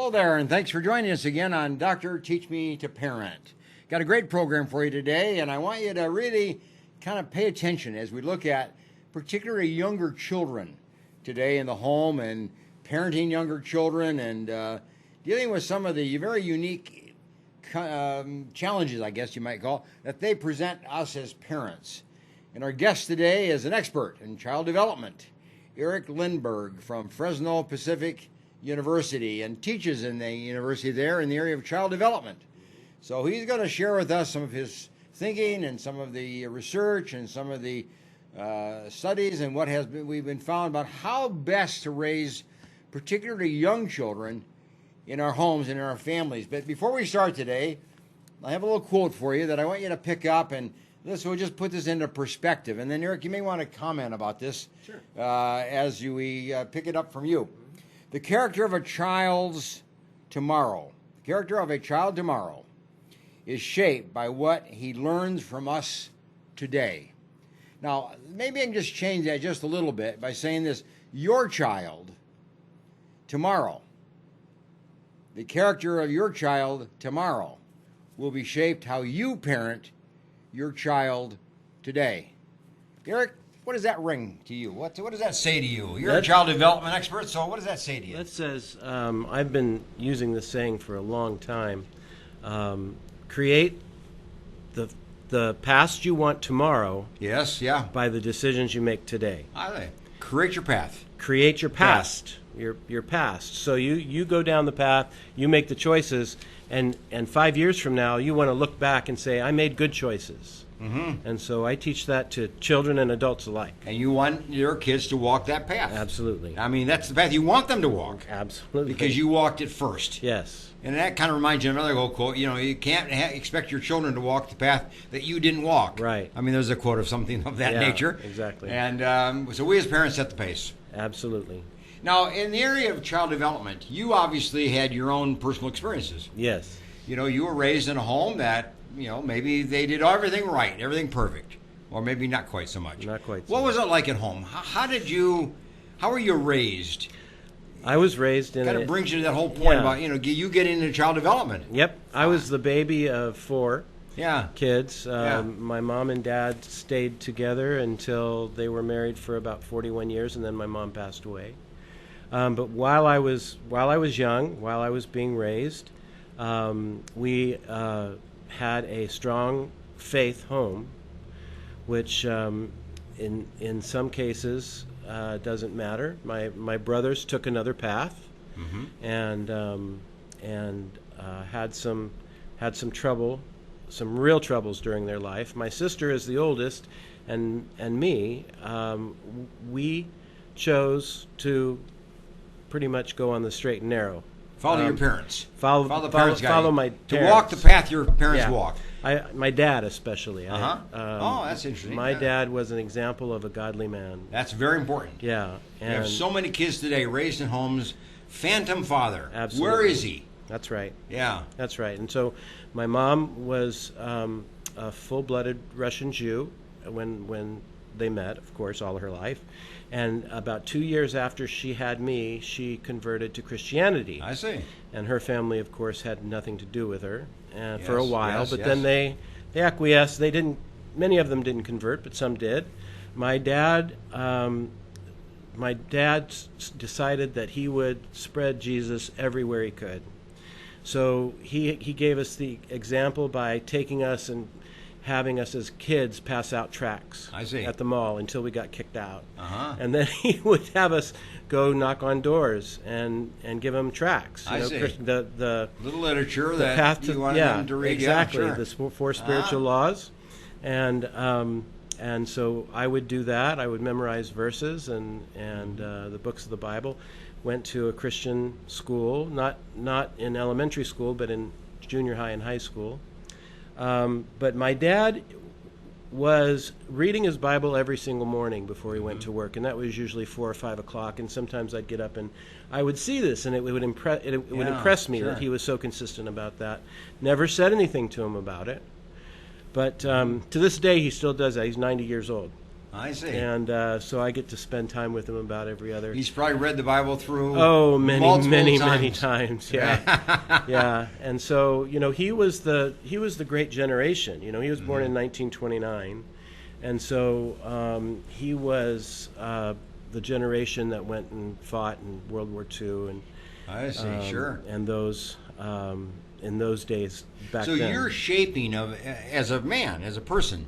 Hello there, and thanks for joining us again on Doctor Teach Me to Parent. Got a great program for you today, and I want you to really kind of pay attention as we look at particularly younger children today in the home and parenting younger children and dealing with some of the very unique challenges, I guess you might call, that they present us as parents. And our guest today is an expert in child development, Eric Lindberg from Fresno Pacific University, and teaches in the university there in the area of child development. So he's going to share with us some of his thinking and some of the research and some of the studies and what we've been found about how best to raise particularly young children in our homes and in our families. But before we start today, I have a little quote for you that I want you to pick up, and we'll just put this into perspective. And then, Eric, you may want to comment about this. Sure. As we pick it up from you. The character of a child's tomorrow, the character of a child tomorrow, is shaped by what he learns from us today. Now, maybe I can just change that just a little bit by saying this. Your child tomorrow, the character of your child tomorrow will be shaped how you parent your child today. Eric, what does that ring to you? What does that say to you? You're a child development expert, so what does that say to you? That says, I've been using this saying for a long time. Create the past you want tomorrow. Yes, yeah. By the decisions you make today. Create your path. Create your past. Your past. So you go down the path, you make the choices, and 5 years from now you want to look back and say, I made good choices. Mm-hmm. And so I teach that to children and adults alike. And you want your kids to walk that path. Absolutely. I mean, that's the path you want them to walk. Absolutely. Because you walked it first. Yes. And that kind of reminds you of another old quote. You know, you can't expect your children to walk the path that you didn't walk. Right. I mean, there's a quote of something of that nature. Exactly. And so we as parents set the pace. Absolutely. Now, in the area of child development, you obviously had your own personal experiences. Yes. You know, you were raised in a home that, you know, maybe they did everything right, everything perfect, or maybe not quite so much. Not quite so What much. was it like at home? How were you raised? I was raised in kind of brings you to that whole point about, you know, you getting into child development. Yep. I was the baby of 4 kids. Yeah. My mom and dad stayed together until they were married for about 41 years, and then my mom passed away. But while I was young, while I was being raised, we had a strong faith home, which in some cases doesn't matter. My brothers took another path, mm-hmm. and had some trouble, some real troubles during their life. My sister is the oldest, and me, we chose to pretty much go on the straight and narrow. Follow your parents. Follow my parents. To walk the path your parents walked. My dad especially. That's interesting. My dad was an example of a godly man. That's very important. Yeah. And we have so many kids today raised in homes, phantom father. Absolutely. Where is he? That's right. Yeah. That's right. And so my mom was a full-blooded Russian Jew when they met, of course, all her life. And about 2 years after she had me, she converted to Christianity. I see. And her family, of course, had nothing to do with her for a while. Then they acquiesced. Many of them didn't convert, but some did. My dad decided that he would spread Jesus everywhere he could. So he gave us the example by taking us and having us as kids pass out tracts at the mall until we got kicked out. Uh-huh. And then he would have us go knock on doors and give them tracts. I see. The little literature the that path to, you wanted them to read. Exactly. Yeah, sure. The 4 spiritual laws. And so I would do that. I would memorize verses and the books of the Bible. Went to a Christian school, not in elementary school, but in junior high and high school. But my dad was reading his Bible every single morning before he went to work, and that was usually 4 or 5 o'clock. And sometimes I'd get up and I would see this, and it would impress me that he was so consistent about that. Never said anything to him about it, but to this day he still does that. He's 90 years old. I see. And so I get to spend time with him about every other. He's probably read the Bible through. Oh, many times. times. Yeah, yeah. And so he was the great generation. He was born in 1929, and so he was the generation that went and fought in World War II, and I see. Sure. And those in those days back so then. So your shaping of as a man, as a person,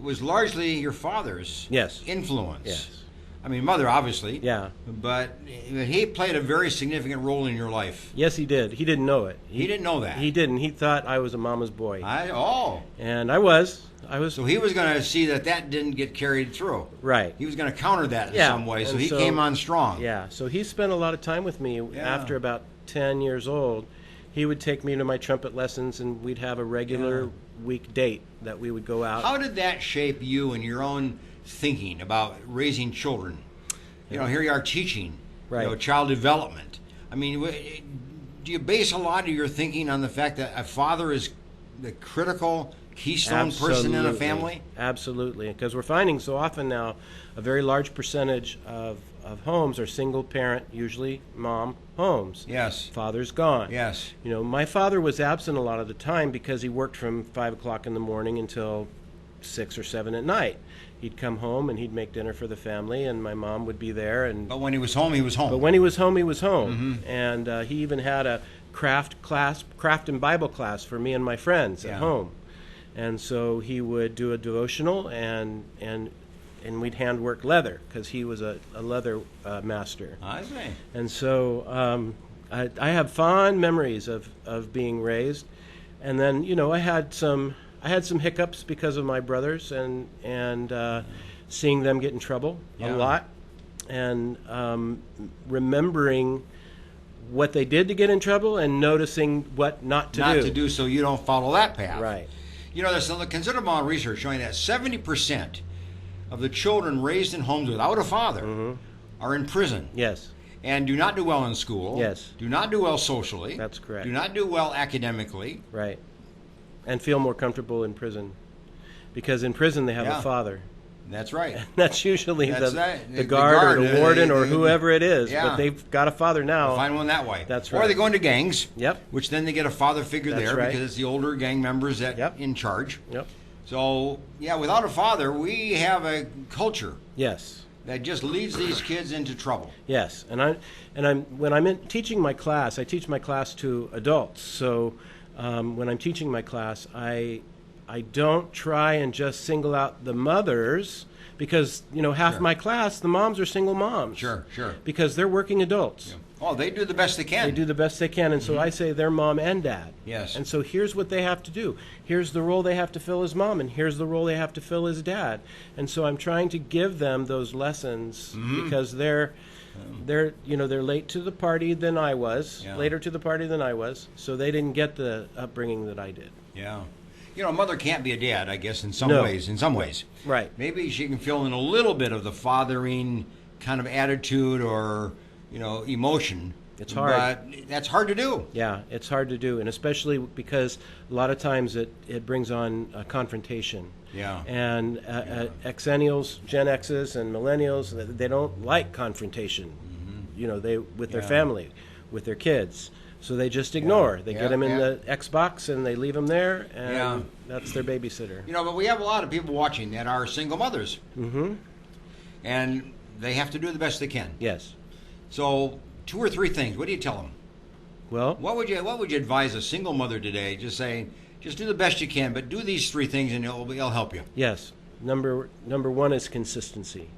was largely your father's influence. Yes. I mean, mother, obviously. Yeah. But he played a very significant role in your life. Yes, he did. He didn't know it. He didn't know that. He didn't. He thought I was a mama's boy. And I was. So he was going to see that didn't get carried through. Right. He was going to counter that in some way. So he came on strong. Yeah. So he spent a lot of time with me. After about 10 years old, he would take me to my trumpet lessons, and we'd have a regular week date that we would go out. How did that shape you and your own thinking about raising children? Here you are teaching, child development. I mean, do you base a lot of your thinking on the fact that a father is the critical keystone person in a family? Absolutely, because we're finding so often now a very large percentage of homes are single parent, usually mom homes. Yes. Father's gone. Yes. My father was absent a lot of the time because he worked from 5 o'clock in the morning until 6 or 7 at night. He'd come home and he'd make dinner for the family, and my mom would be there. But when he was home, he was home. But when he was home, he was home. Mm-hmm. And he even had a craft and Bible class for me and my friends at home. And so he would do a devotional, and we'd handwork leather because he was a leather master. I see. And so I have fond memories of being raised. And then I had some hiccups because of my brothers and seeing them get in trouble a lot, and remembering what they did to get in trouble and noticing what not to do. So you don't follow that path. Right. There's a considerable amount of research showing that 70% of the children raised in homes without a father are in prison. Yes. And do not do well in school. Yes. Do not do well socially. That's correct. Do not do well academically. Right. And feel more comfortable in prison, because in prison they have a father. That's right. And that's usually the the guard or the warden or whoever it is. Yeah. But they've got a father now. They'll find one that way. That's right. Or they go into gangs. Yep. Which then they get a father figure That's there right. because it's the older gang members that in charge. Yep. So without a father, we have a culture. Yes. That just leads these kids into trouble. Yes, and when I'm teaching my class, I teach my class to adults. So when I'm teaching my class, I don't try and just single out the mothers, because half my class, the moms are single moms. Sure. Because they're working adults. Yeah. Oh, they do the best they can. They do the best they can, and so I say they're mom and dad. Yes. And so here's what they have to do. Here's the role they have to fill as mom, and here's the role they have to fill as dad. And so I'm trying to give them those lessons because they're late to the party than I was, later to the party than I was, so they didn't get the upbringing that I did. Yeah. A mother can't be a dad, I guess, in some No. ways. In some ways. Right. Maybe she can fill in a little bit of the fathering kind of attitude or, emotion. It's hard. But that's hard to do. Yeah, it's hard to do, and especially because a lot of times it brings on a confrontation. Yeah. And Xennials, Gen X's, and Millennials, they don't like confrontation. They with their family, with their kids. So they just ignore. They get them in the Xbox and they leave them there, and that's their babysitter. But we have a lot of people watching that are single mothers. Mm-hmm. And they have to do the best they can. Yes. So 2 or 3 things. What do you tell them? Well, what would you advise a single mother today? Just saying, just do the best you can, but do these 3 things and it'll help you. Yes. Number 1 is consistency.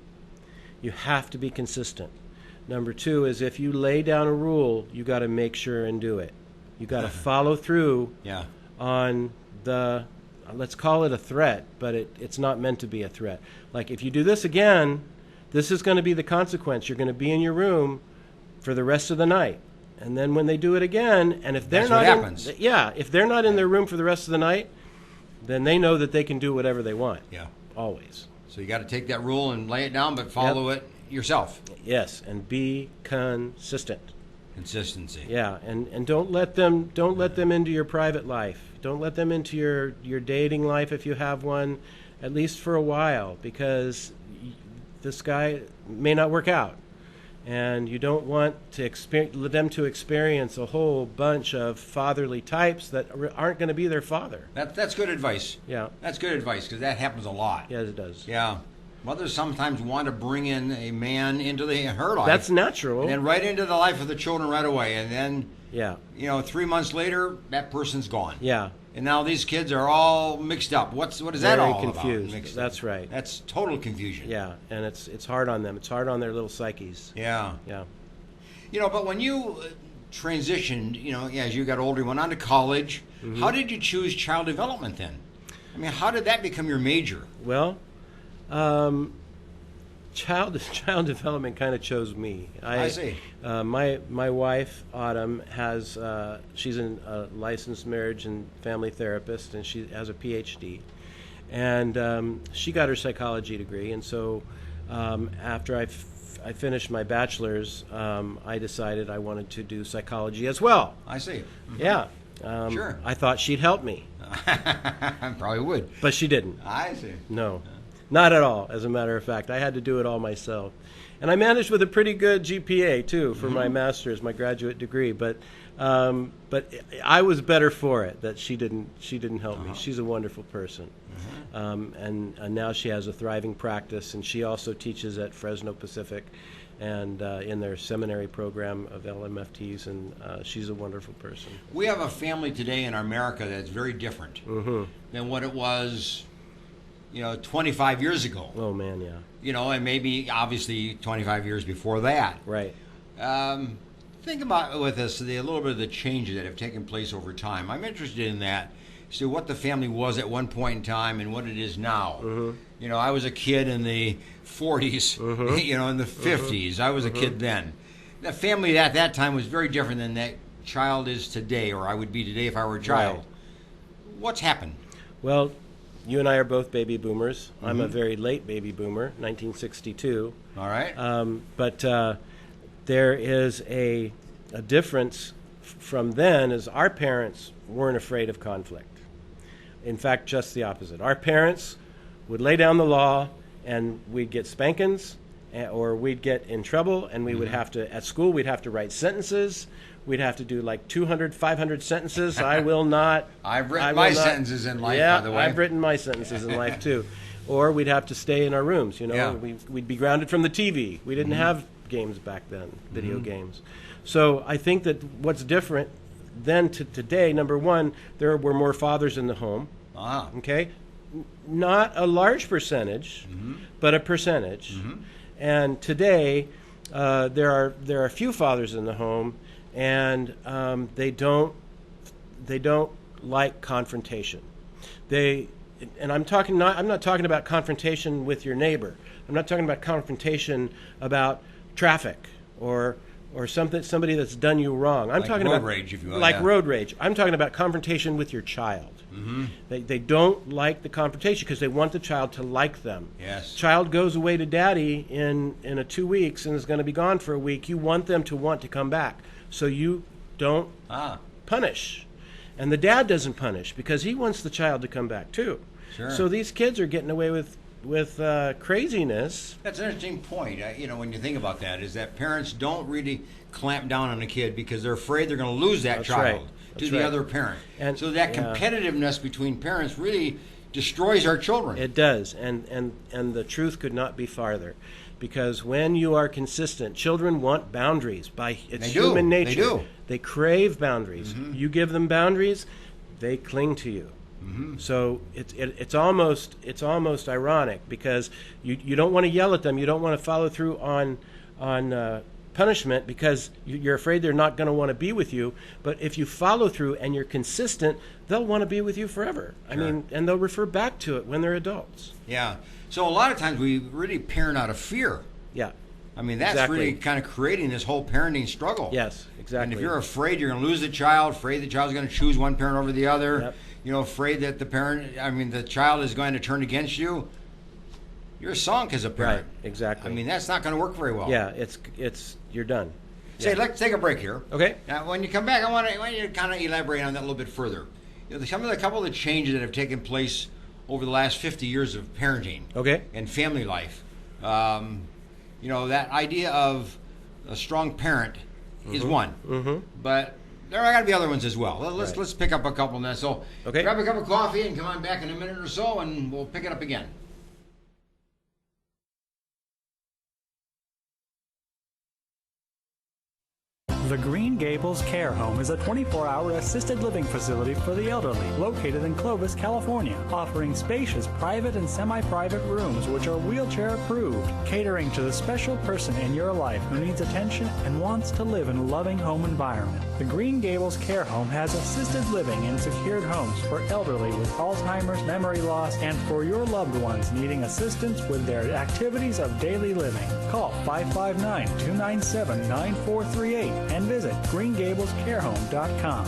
You have to be consistent. Number 2 is if you lay down a rule, you got to make sure and do it. You got to follow through on the, let's call it a threat, but it's not meant to be a threat. Like, if you do this again, this is going to be the consequence. You're going to be in your room for the rest of the night. And then when they do it again, and if they're if they're not in their room for the rest of the night, then they know that they can do whatever they want. Yeah. Always. So you got to take that rule and lay it down, but follow it yourself. Yes, and be consistent. Consistency. Yeah, and don't let them into your private life. Don't let them into your dating life if you have one, at least for a while, because this guy may not work out. And you don't want to them to experience a whole bunch of fatherly types that aren't going to be their father. That's good advice. Yeah. That's good advice, because that happens a lot. Yes, it does. Yeah. Mothers sometimes want to bring in a man into her life. That's natural. And then right into the life of the children right away. And then, yeah, 3 months later, that person's gone. Yeah. And now these kids are all mixed up. What is that all confused. about? Mixed That's up. right. That's total confusion. Yeah, and it's hard on them. It's hard on their little psyches. Yeah. Yeah. But when you transitioned, as you got older, you went on to college. Mm-hmm. How did you choose child development then? I mean, how did that become your major? Well, child development kind of chose me. I see. My wife Autumn has she's a licensed marriage and family therapist, and she has a PhD, and she got her psychology degree. And so after I finished my bachelor's, I decided I wanted to do psychology as well. I see. Mm-hmm. Yeah. Sure. I thought she'd help me. Probably would. But she didn't. I see. No. Not at all, as a matter of fact. I had to do it all myself. And I managed with a pretty good GPA, too, for my master's, my graduate degree. But I was better for it that she didn't help me. She's a wonderful person. And now she has a thriving practice, and she also teaches at Fresno Pacific and in their seminary program of LMFTs, and she's a wonderful person. We have a family today in America that's very different than what it was 25 years ago. Oh, man, yeah. And maybe, obviously, 25 years before that. Right. Think about with us a little bit of the changes that have taken place over time. I'm interested in that. So what the family was at one point in time and what it is now. I was a kid in the 40s, in the 50s. I was a kid then. The family at that time was very different than that child is today, or I would be today if I were a child. Right. What's happened? Well, you and I are both baby boomers. I'm a very late baby boomer, 1962. All right. But there is a difference from then, is our parents weren't afraid of conflict. In fact, just the opposite. Our parents would lay down the law, and we'd get spankings, or we'd get in trouble, and we would have to, at school, we'd have to write sentences. We'd have to do like 200, 500 sentences. I will not. I've written my sentences in life, by the way. I've written my sentences in life, too. Or we'd have to stay in our rooms, We'd be grounded from the TV. We didn't have games back then, video games. So I think that what's different then to today, number one, there were more fathers in the home. Okay? Not a large percentage, but a percentage. And today, there are few fathers in the home, and they don't like confrontation. And I'm not talking about confrontation with your neighbor. I'm not talking about confrontation about traffic or somebody that's done you wrong. I'm talking about road rage, if you will. Like road rage. I'm talking about confrontation with your child. They don't like the confrontation because they want the child to like them. Yes. Child goes away to daddy in 2 weeks and is going to be gone for a week. You want them to want to come back. So you don't punish. And the dad doesn't punish because he wants the child to come back too. Sure. So these kids are getting away with craziness. That's an interesting point. When you think about that, is that parents don't really clamp down on a kid because they're afraid they're going to lose that child to the other parent. And so that competitiveness between parents really destroys our children. It does, and the truth could not be farther. Because when you are consistent, children want boundaries. It's human nature. They do. They crave boundaries. You give them boundaries, they cling to you. So it's almost ironic because you don't want to yell at them. You don't want to follow through on punishment because you're afraid they're not going to want to be with you. But if you follow through and you're consistent, they'll want to be with you forever. Sure. And they'll refer back to it when they're adults. Yeah. So a lot of times we really parent out of fear. Yeah. That's really kind of creating this whole parenting struggle. Yes, exactly. And if you're afraid you're going to lose the child, afraid the child's going to choose one parent over the other, afraid that the child is going to turn against you, you're sunk as a parent. Right, exactly. That's not going to work very well. Yeah, you're done. Say, let's take a break here. Okay. Now, when you come back, I want you to kind of elaborate on that a little bit further. A couple of the changes that have taken place over the last 50 years of parenting and family life. That idea of a strong parent is one, but there are got to be other ones as well. Let's pick up a couple now. So grab a cup of coffee and come on back in a minute or so, and we'll pick it up again. The Green Gables Care Home is a 24-hour assisted living facility for the elderly located in Clovis, California, offering spacious private and semi-private rooms which are wheelchair approved, catering to the special person in your life who needs attention and wants to live in a loving home environment. The Green Gables Care Home has assisted living in secured homes for elderly with Alzheimer's, memory loss, and for your loved ones needing assistance with their activities of daily living. Call 559-297-9438 and visit greengablescarehome.com.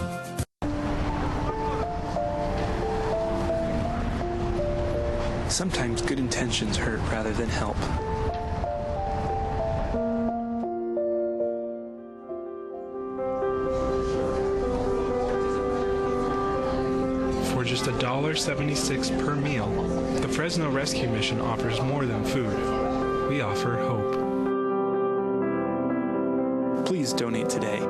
Sometimes good intentions hurt rather than help. For just $1.76 per meal, the Fresno Rescue Mission offers more than food. We offer hope. Please donate today.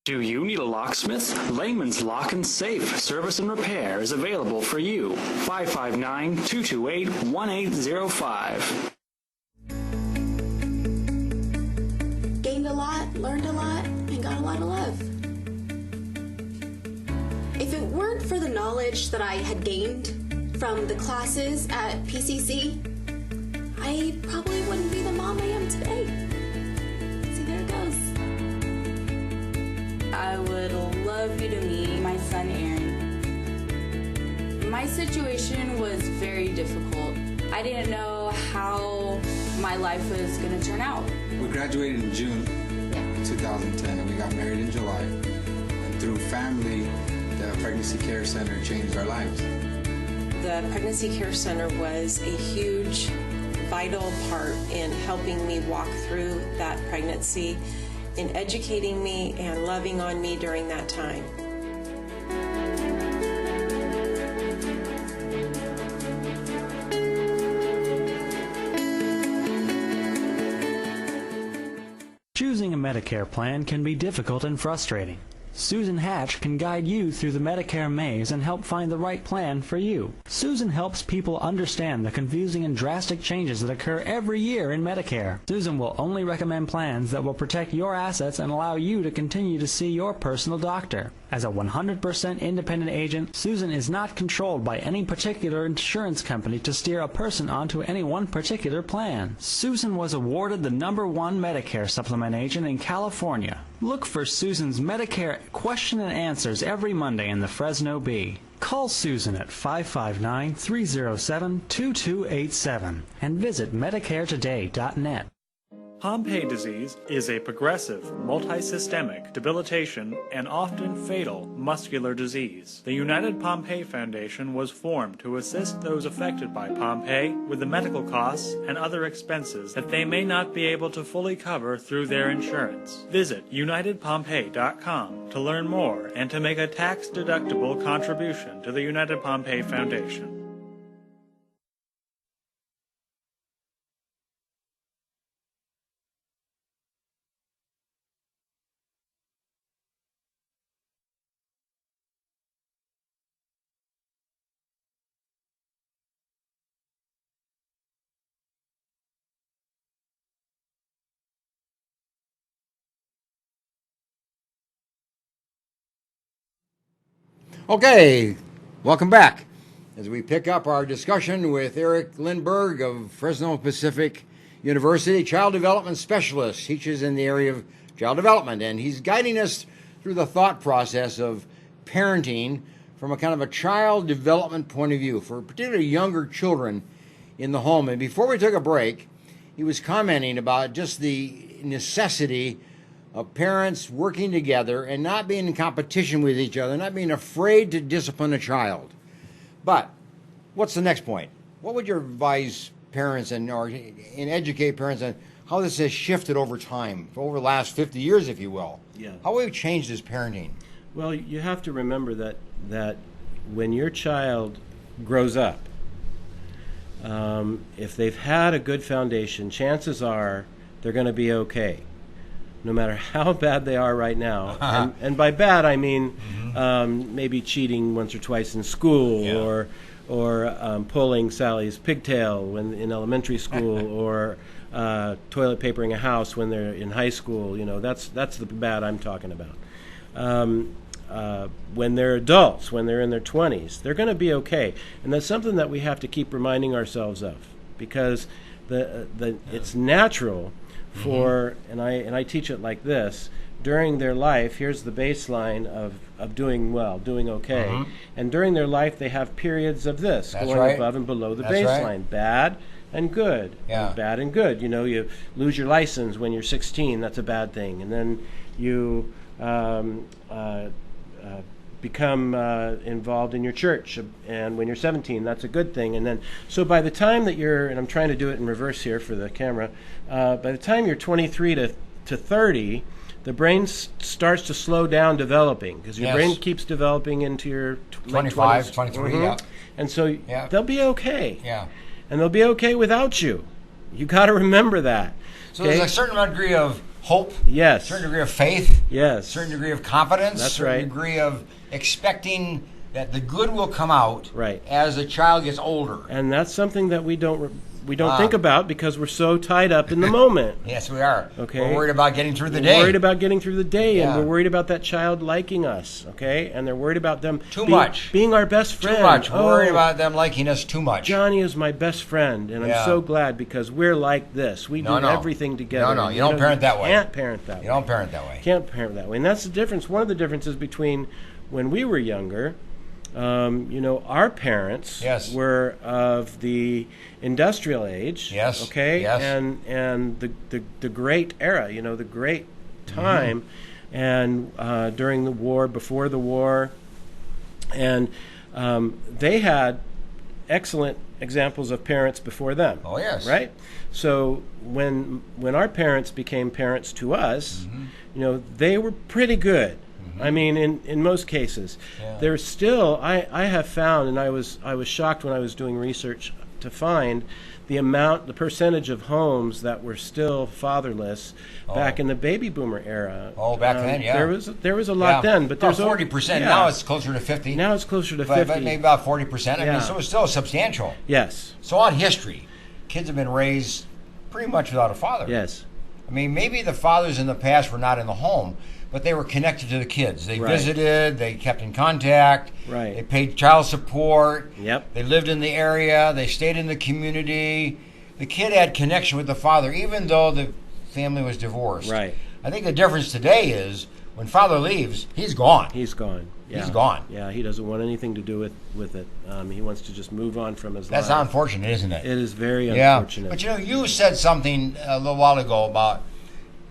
Do you need a locksmith? Layman's Lock and Safe Service and Repair is available for you. 559-228-1805. Gained a lot, learned a lot, and got a lot of love. If it weren't for the knowledge that I had gained from the classes at PCC, I probably wouldn't be the mom I am today. See, there it goes. I would love you to meet my son, Aaron. My situation was very difficult. I didn't know how my life was going to turn out. We graduated in June 2010 and we got married in July. And through family, the Pregnancy Care Center changed our lives. The Pregnancy Care Center was a huge, vital part in helping me walk through that pregnancy, in educating me and loving on me during that time. Choosing a Medicare plan can be difficult and frustrating. Susan Hatch can guide you through the Medicare maze and help find the right plan for you. Susan helps people understand the confusing and drastic changes that occur every year in Medicare. Susan will only recommend plans that will protect your assets and allow you to continue to see your personal doctor. As a 100% independent agent, Susan is not controlled by any particular insurance company to steer a person onto any one particular plan. Susan was awarded the #1 Medicare supplement agent in California. Look for Susan's Medicare question and answers every Monday in the Fresno Bee. Call Susan at 559-307-2287 and visit MedicareToday.net. Pompe disease is a progressive, multisystemic, debilitation, and often fatal muscular disease. The United Pompe Foundation was formed to assist those affected by Pompe with the medical costs and other expenses that they may not be able to fully cover through their insurance. Visit UnitedPompe.com to learn more and to make a tax-deductible contribution to the United Pompe Foundation. Okay, welcome back as we pick up our discussion with Eric Lindberg of Fresno Pacific University, child development specialist, teaches in the area of child development, and he's guiding us through the thought process of parenting from a kind of a child development point of view for particularly younger children in the home. And before we took a break, he was commenting about just the necessity of parents working together and not being in competition with each other, not being afraid to discipline a child. But what's the next point? What would you advise parents and educate parents on how this has shifted over time, over the last 50 years, if you will? Yeah. How have we changed this parenting? Well, you have to remember that when your child grows up, if they've had a good foundation, chances are they're going to be okay, no matter how bad they are right now. And by bad, I mean maybe cheating once or twice in school, or pulling Sally's pigtail when in elementary school, or toilet papering a house when they're in high school. That's the bad I'm talking about. When they're adults, when they're in their 20s, they're going to be okay. And that's something that we have to keep reminding ourselves of, because it's natural for, and I teach it like this, during their life, here's the baseline of doing well, doing okay. And during their life, they have periods of this, going above and below the baseline, bad and good. And bad and good. You lose your license when you're 16, that's a bad thing. And then you become involved in your church, and when you're 17, that's a good thing. And then, so by the time that you're, and I'm trying to do it in reverse here for the camera, by the time you're 23 to 30, the brain starts to slow down developing, because your brain keeps developing into your 25, late 20s. 23, And so they'll be okay. And they'll be okay without you. You got to remember that. So there's a certain degree of hope, yes, certain degree of faith, yes, certain degree of confidence, that's certain right, degree of expecting that the good will come out right as a child gets older. And that's something that we don't think about, because we're so tied up in the moment. Yes, we are. Okay, we're worried about getting through the day. We're worried about getting through the day, and we're worried about that child liking us. Okay, and they're worried about them being our best friend. Too much. We're worried about them liking us too much. Johnny is my best friend, and I'm so glad, because we're like this. We do everything together. No, you don't parent that way. Can't parent that way. You don't parent that way. Can't parent that way. And that's the difference. One of the differences between when we were younger, our parents were of the industrial age. Yes. Okay. Yes. And the great era. The great time, and during the war, before the war, and they had excellent examples of parents before them. Oh yes. Right. So when our parents became parents to us, they were pretty good. I mean, in most cases, there's still. I have found, and I was shocked when I was doing research to find the percentage of homes that were still fatherless back in the baby boomer era. Oh, back then, there was a lot then, but there's 40%. Now it's closer to 50. Now it's closer to 50. But maybe about 40%. I mean, so it's still substantial. Yes. So on history, kids have been raised pretty much without a father. Yes. I mean, maybe the fathers in the past were not in the home, but they were connected to the kids. They visited, they kept in contact, they paid child support, they lived in the area, they stayed in the community. The kid had connection with the father, even though the family was divorced. Right. I think the difference today is when father leaves, he's gone. He's gone. Yeah. He's gone. Yeah, he doesn't want anything to do with it. He wants to just move on from his life. That's unfortunate, isn't it? It is very unfortunate. But you said something a little while ago about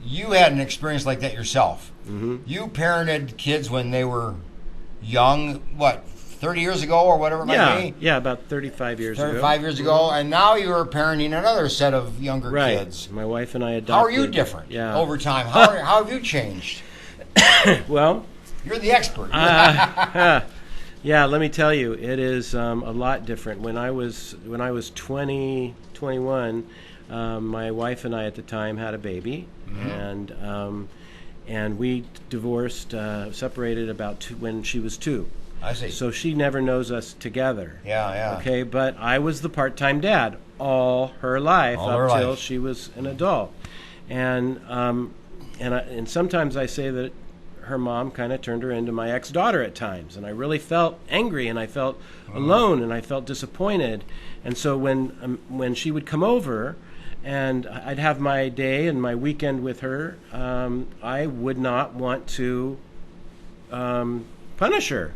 you had an experience like that yourself. You parented kids when they were young, 30 years ago or whatever it might be? Yeah, about 35 years ago. 35 years ago, and now you are parenting another set of younger kids. My wife and I adopted. How are you different over time? How have you changed? Well, you're the expert. Yeah, let me tell you, it is a lot different. When I was 21, my wife and I at the time had a baby, and we divorced, separated when she was 2. I see. So she never knows us together. Yeah. Okay, but I was the part-time dad all her life until she was an adult, and sometimes I say that her mom kind of turned her into my ex-daughter at times, and I really felt angry, and I felt alone, and I felt disappointed, and so when she would come over, and I'd have my day and my weekend with her, I would not want to punish her.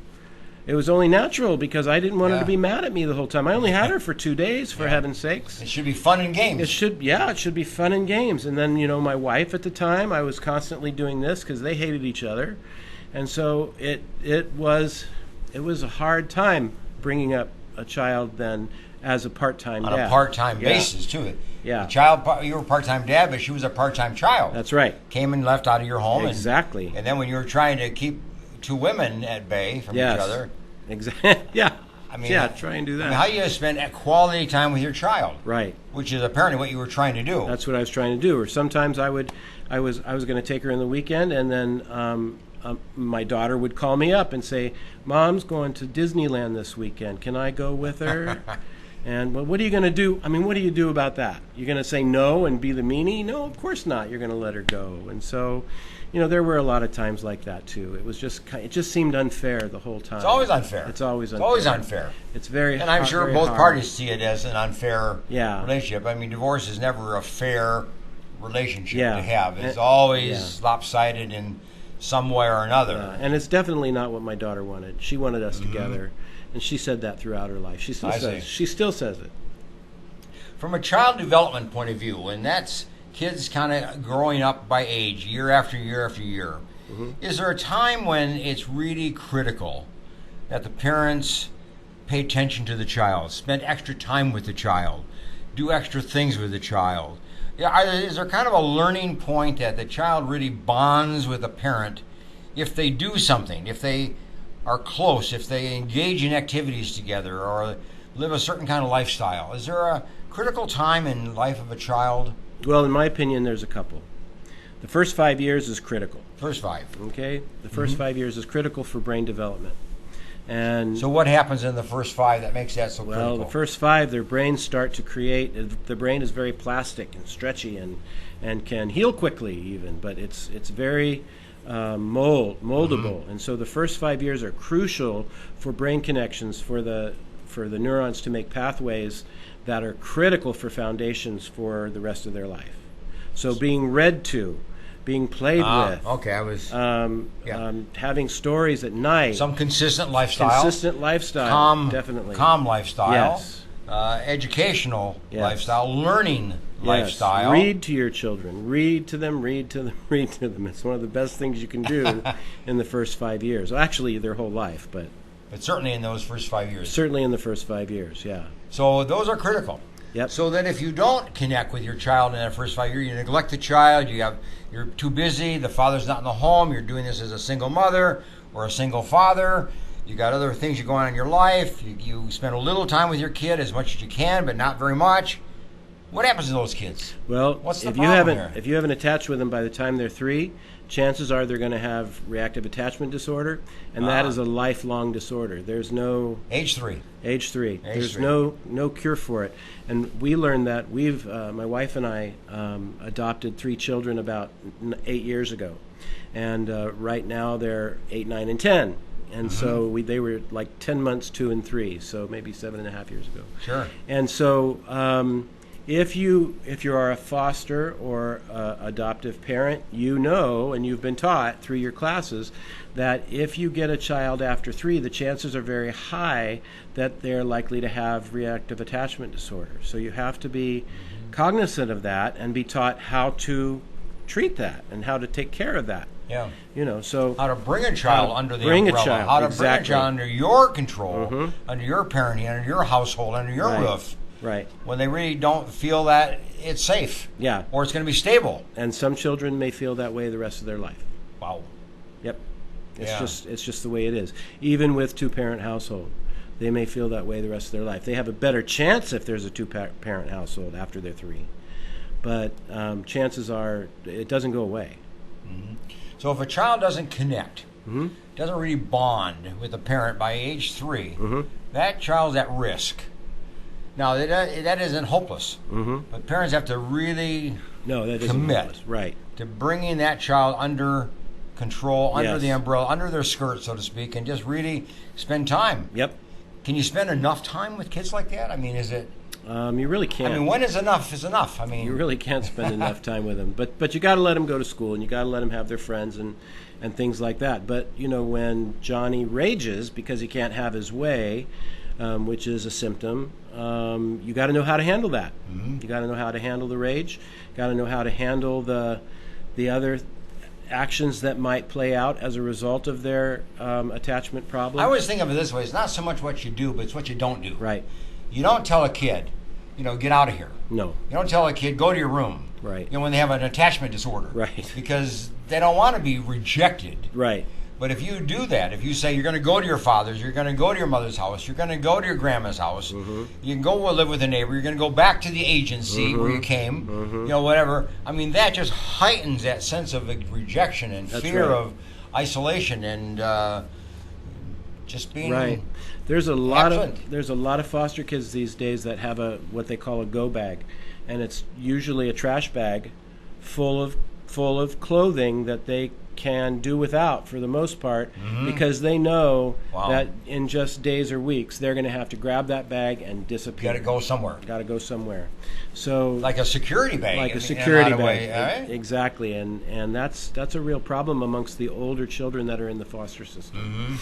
It was only natural because I didn't want her to be mad at me the whole time. I only had her for 2 days, for heaven's sakes. It should be fun and games. It should be fun and games. And then, my wife at the time, I was constantly doing this because they hated each other. And so it was a hard time bringing up a child then as a part-time dad. On a part-time basis, too. Yeah. You were a part-time dad, but she was a part-time child. That's right. Came and left out of your home. Exactly. And then when you were trying to keep 2 women at bay from each other. Exactly. Yeah. I mean, yeah, try and do that. I mean, how you spend quality time with your child, right? Which is apparently what you were trying to do. That's what I was trying to do. Or sometimes I was going to take her in the weekend, and then my daughter would call me up and say, "Mom's going to Disneyland this weekend. Can I go with her?" And well, what are you going to do? I mean, what do you do about that? You're going to say no and be the meanie? No, of course not. You're going to let her go. And so, there were a lot of times like that too. It just seemed unfair the whole time. It's always unfair. It's always unfair. It's always unfair. It's very And I'm sure very both hard. parties see it as an unfair Yeah. relationship. I mean, divorce is never a fair relationship Yeah. to have. It's And- always lopsided in some way or another. And it's definitely not what my daughter wanted. She wanted us together, and she said that throughout her life. She still I says. see. She still says it. From a child development point of view, and that's kids kind of growing up by age, year after year after year, is there a time when it's really critical that the parents pay attention to the child, spend extra time with the child, do extra things with the child? Is there kind of a learning point that the child really bonds with a parent if they do something, if they are close, if they engage in activities together or live a certain kind of lifestyle? Is there a critical time in life of a child? Well, in my opinion, there's a couple. The first 5 years is critical. First 5. Okay? The first 5 years is critical for brain development. And so what happens in the first 5 that makes that so critical? Well, the first 5, their brains start to create. The brain is very plastic and stretchy and can heal quickly even, but it's very moldable. And so the first 5 years are crucial for brain connections, for the neurons to make pathways that are critical for foundations for the rest of their life. So being read to, being played with. Okay, I was having stories at night. Some consistent lifestyle. Definitely. Calm lifestyle. Yes. Educational lifestyle. Learning lifestyle. Read to your children. Read to them. Read to them. Read to them. It's one of the best things you can do in the first 5 years. Well, actually, their whole life, but certainly in those first 5 years. Certainly in the first 5 years. Yeah. So those are critical. Yep. So that if you don't connect with your child in that first 5 years, you neglect the child, you're too busy, the father's not in the home, you're doing this as a single mother or a single father, you got other things going on in your life, you spend a little time with your kid as much as you can, but not very much. What happens to those kids? Well, what's the if problem there? you haven't attached with them by the time they're 3, chances are they're going to have reactive attachment disorder, and that is a lifelong disorder. There's no age 3. There's no cure for it, and we learned that. My wife and I adopted 3 children about 8 years ago, and right now they're 8, 9, and 10. And so they were like 10 months, 2 and 3, so maybe 7.5 years ago. Sure. And so if you are a foster or adoptive parent, and you've been taught through your classes that if you get a child after 3, the chances are very high that they're likely to have reactive attachment disorder. So you have to be cognizant of that and be taught how to treat that and how to take care of that. Yeah. So how to bring a child under the bring umbrella. A child, how to exactly. bring a child under your control, under your parenting, under your household, under your roof. Right. When they really don't feel that it's safe. Yeah. Or it's going to be stable. And some children may feel that way the rest of their life. Wow. Yep. It's just the way it is. Even with 2-parent household, they may feel that way the rest of their life. They have a better chance if there's a 2-parent household after they're 3. But chances are it doesn't go away. So if a child doesn't connect, doesn't really bond with a parent by age 3, that child's at risk. Now, that isn't hopeless, but parents have to really commit to bringing that child under control, under the umbrella, under their skirt, so to speak, and just really spend time. Yep. Can you spend enough time with kids like that? I mean, is it... You really can't. I mean, when is enough is enough? I mean, you really can't spend enough time with them. But you got to let them go to school, and you got to let them have their friends and things like that. But when Johnny rages because he can't have his way, which is a symptom, you got to know how to handle that. You got to know how to handle the rage. Got to know how to handle the other actions that might play out as a result of their attachment problem. I always think of it this way: it's not so much what you do, but it's what you don't do. Right. You don't tell a kid, get out of here. No. You don't tell a kid, go to your room. Right. When they have an attachment disorder. Right. Because they don't want to be rejected. Right. But if you do that, if you say you're going to go to your father's, you're going to go to your mother's house, you're going to go to your grandma's house, you can go live with a neighbor, you're going to go back to the agency where you came, whatever. I mean, that just heightens that sense of rejection and fear of isolation and just being right. There's a lot absent. of foster kids these days that have what they call a go bag, and it's usually a trash bag full of clothing that they can do without for the most part, because they know that in just days or weeks they're going to have to grab that bag and disappear. Got to go somewhere. Got to go somewhere. So like a security bag. Like a security bag. Right? Exactly, and that's a real problem amongst the older children that are in the foster system.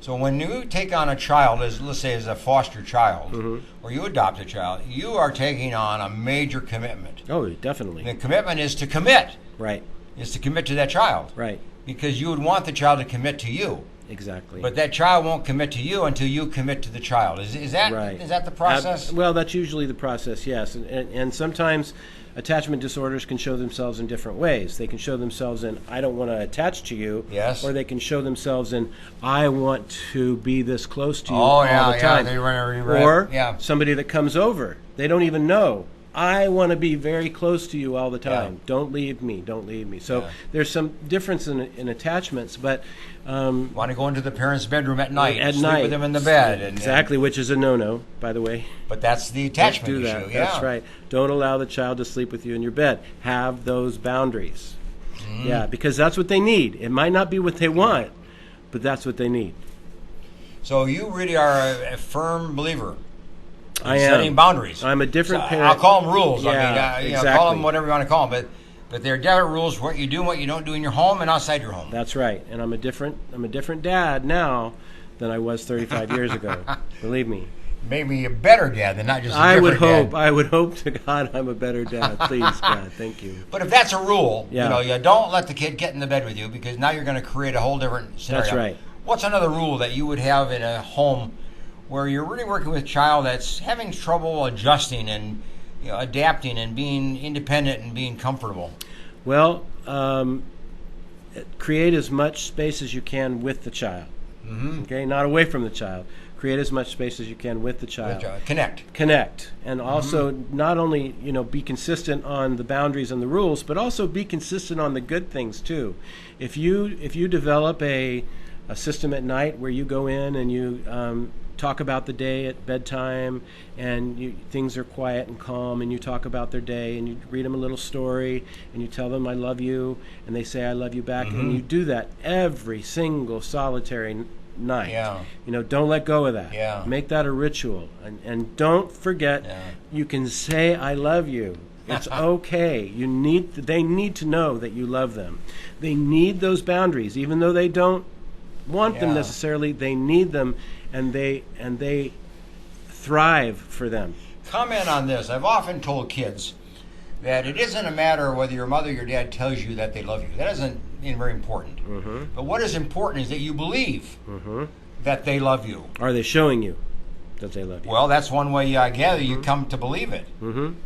So when you take on a child, let's say as a foster child, or you adopt a child, you are taking on a major commitment. Oh, definitely. The commitment is to commit. Right. Is to commit to that child. Right. Because you would want the child to commit to you. Exactly. But that child won't commit to you until you commit to the child. Is that right. Is that the process? Well, that's usually the process, yes. And sometimes attachment disorders can show themselves in different ways. They can show themselves in, I don't want to attach to you. Yes. Or they can show themselves in, I want to be this close to you all the time. Right. Or somebody that comes over. They don't even know. I want to be very close to you all the time. Yeah. Don't leave me. Don't leave me. So there's some difference in attachments, but want to go into the parents' bedroom at night, sleep with them in the bed, exactly, which is a no-no, by the way. But that's the attachment Don't do that. issue. That's right. Don't allow the child to sleep with you in your bed. Have those boundaries. Yeah, because that's what they need. It might not be what they want, but that's what they need. So you really are a firm believer. I am setting boundaries. I'm a different parent. I'll call them rules. Yeah, I mean, exactly. Call them whatever you want to call them, but they're different rules for what you do and what you don't do in your home and outside your home. That's right. And I'm a different dad now than I was 35 years ago. Believe me. Maybe a better dad than not just a I different dad. I would hope to God I'm a better dad. Please, God, thank you. But if that's a rule, you don't let the kid get in the bed with you, because now you're going to create a whole different scenario. That's right. What's another rule that you would have in a home where you're really working with a child that's having trouble adjusting and adapting and being independent and being comfortable? Well, create as much space as you can with the child. Okay, not away from the child. Create as much space as you can with the child. Connect, and also not only be consistent on the boundaries and the rules, but also be consistent on the good things too. If you develop a system at night where you go in and you talk about the day at bedtime, and things are quiet and calm, and you talk about their day, and you read them a little story, and you tell them I love you, and they say I love you back, and you do that every single solitary night. Don't let go of that. Make that a ritual, and don't forget you can say I love you. It's okay. They need to know that you love them. They need those boundaries, even though they don't want them necessarily. They need them, and they thrive for them. Comment on this. I've often told kids that it isn't a matter of whether your mother or your dad tells you that they love you. That isn't very important. But what is important is that you believe that they love you. Are they showing you that they love you? Well, that's one way I gather you come to believe it.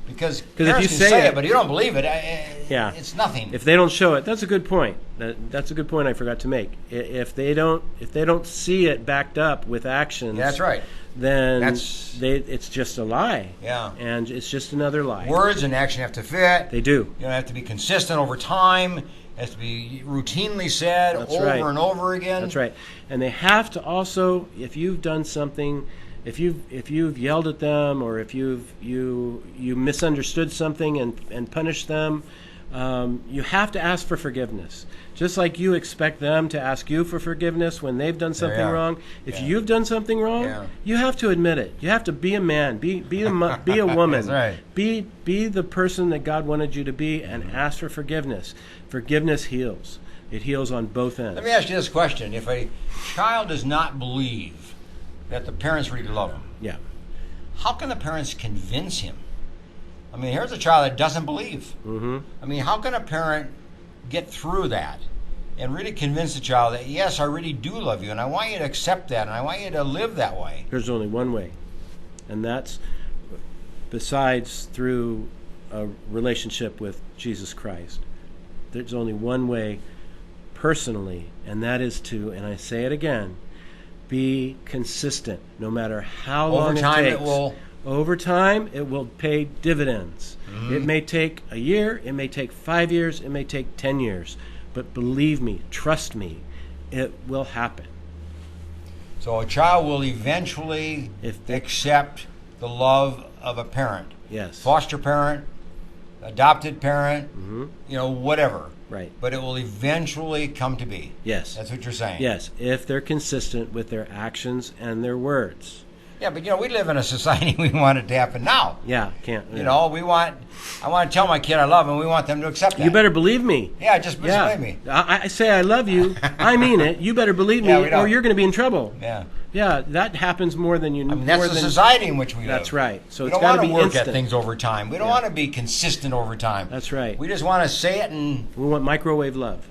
Because if you can say it, but you don't believe it, it's nothing. If they don't show it, that's a good point. That's a good point I forgot to make. If they don't see it backed up with actions, that's right. Then it's just a lie. And it's just another lie. Words and action have to fit. They do. Have to be consistent over time. It has to be routinely said over and over again. That's right. And they have to also, if you've done something, if you've yelled at them, or if you misunderstood something and punished them, you have to ask for forgiveness. Just like you expect them to ask you for forgiveness when they've done something wrong. If you've done something wrong, you have to admit it. You have to be a man, be a woman. That's right. Be the person that God wanted you to be, and ask for forgiveness. Forgiveness heals. It heals on both ends. Let me ask you this question. If a child does not believe that the parents really love him, how can the parents convince him? I mean, here's a child that doesn't believe. I mean, how can a parent get through that and really convince the child that, yes, I really do love you, and I want you to accept that, and I want you to live that way? There's only one way, and that's besides through a relationship with Jesus Christ. There's only one way personally, and that is to, and I say it again, be consistent, no matter how long it takes. Over time, it will pay dividends. It may take a year, it may take 5 years, it may take 10 years. But believe me, trust me, it will happen. So a child will eventually accept the love of a parent. Yes. Foster parent, adopted parent, whatever. Right. But it will eventually come to be. Yes. That's what you're saying. Yes, if they're consistent with their actions and their words. Yeah, but we live in a society we want it to happen now. Yeah, can't. I want to tell my kid I love him. We want them to accept that. You better believe me. Yeah, just believe me. I say I love you. I mean it. You better believe me, or you're going to be in trouble. Yeah. Yeah, that happens more than you know. That's the society in which we live. That's right. So we it's don't got to be work instant. at things over time. We don't want to be consistent over time. That's right. We just want to say it and we want microwave love.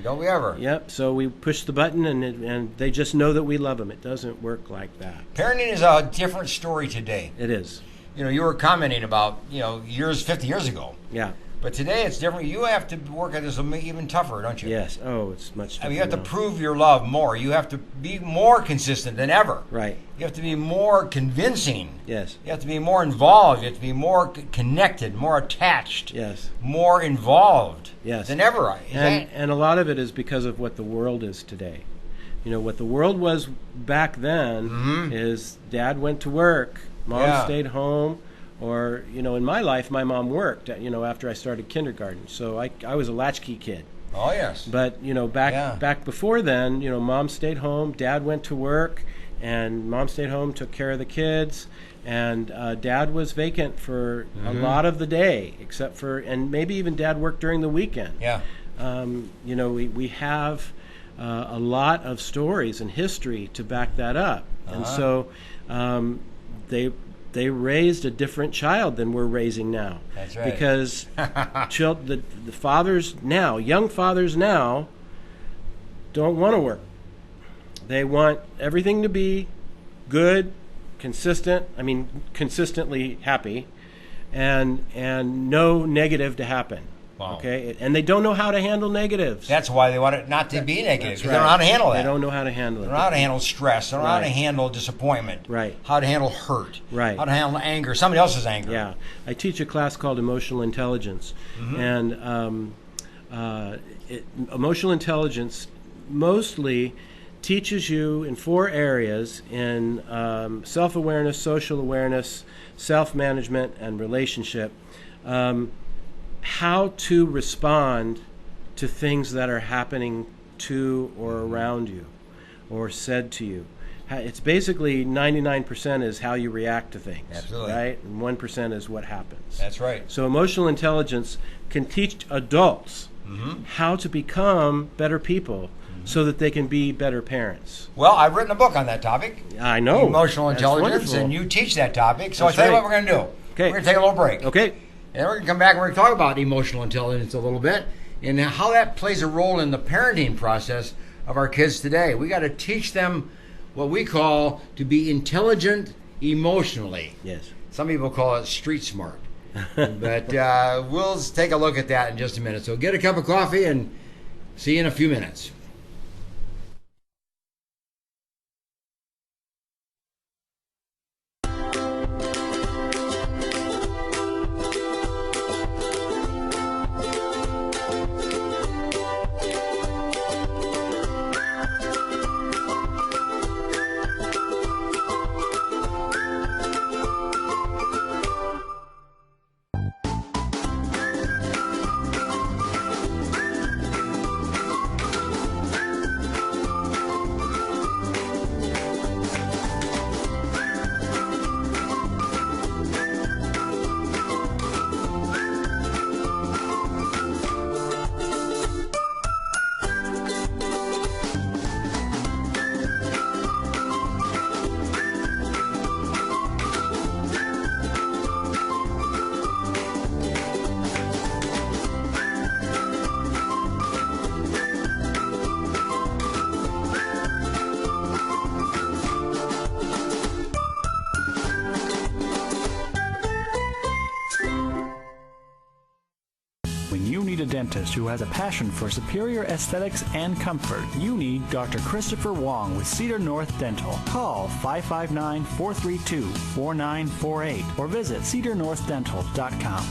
Don't we ever? Yep. So we push the button and they just know that we love them. It doesn't work like that. Parenting is a different story today. It is. You were commenting about 50 years ago. Yeah. But today it's different. You have to work at this even tougher, don't you? Yes. Oh, it's much tougher. You have to prove your love more. You have to be more consistent than ever. Right. You have to be more convincing. Yes. You have to be more involved. You have to be more connected, more attached. Yes. More involved. Yes. Than ever. And a lot of it is because of what the world is today. What the world was back then is Dad went to work, Mom stayed home. Or, in my life, my mom worked, after I started kindergarten. So I was a latchkey kid. Oh, yes. But, back before then, Mom stayed home, Dad went to work, and Mom stayed home, took care of the kids. And Dad was vacant for a lot of the day, except for, and maybe even Dad worked during the weekend. Yeah. We have a lot of stories and history to back that up. And so they raised a different child than we're raising now. That's right. Because the fathers now, young fathers now, don't want to work. They want everything to be good, consistently happy, and no negative to happen. Wow. Okay, and they don't know how to handle negatives. That's why they want it not to be negative. That's They don't know how to handle that. They don't know how to handle it. They don't know how to handle stress. They don't know how to handle disappointment. Right. How to handle hurt. Right. How to handle anger. Somebody else's anger. Yeah. I teach a class called Emotional Intelligence. And emotional intelligence mostly teaches you in 4 areas in self-awareness, social awareness, self-management, and relationship. How to respond to things that are happening to or around you or said to you. It's basically 99% is how you react to things. Absolutely. Right? And 1% is what happens. That's right. So emotional intelligence can teach adults how to become better people so that they can be better parents. Well, I've written a book on that topic. I know. Emotional That's intelligence, wonderful. and you teach that topic. So That's I'll tell you right. what we're going to do. Okay. We're going to take a little break. Okay. And we're going to come back and we're going to talk about emotional intelligence a little bit and how that plays a role in the parenting process of our kids today. We got to teach them what we call to be intelligent emotionally. Yes. Some people call it street smart. But we'll take a look at that in just a minute. So get a cup of coffee and see you in a few minutes. dentist who has a passion for superior aesthetics and comfort, you need Dr. Christopher Wong with Cedar North Dental. Call 559-432-4948 or visit cedarnorthdental.com.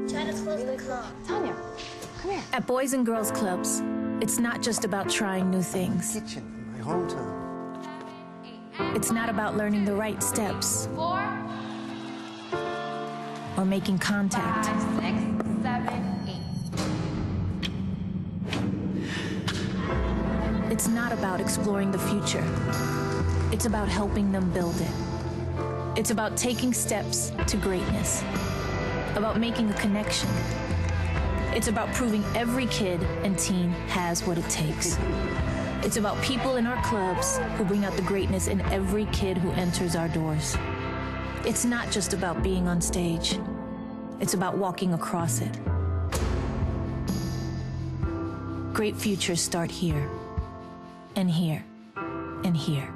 China's closing the club. Tanya, come here. At Boys and Girls Clubs, it's not just about trying new things. Kitchen in my hometown. It's not about learning the right steps. 4 or making contact. 5, 6, 7, 8. It's not about exploring the future. It's about helping them build it. It's about taking steps to greatness. About making a connection. It's about proving every kid and teen has what it takes. It's about people in our clubs who bring out the greatness in every kid who enters our doors. It's not just about being on stage. It's about walking across it. Great futures start here, and here, and here.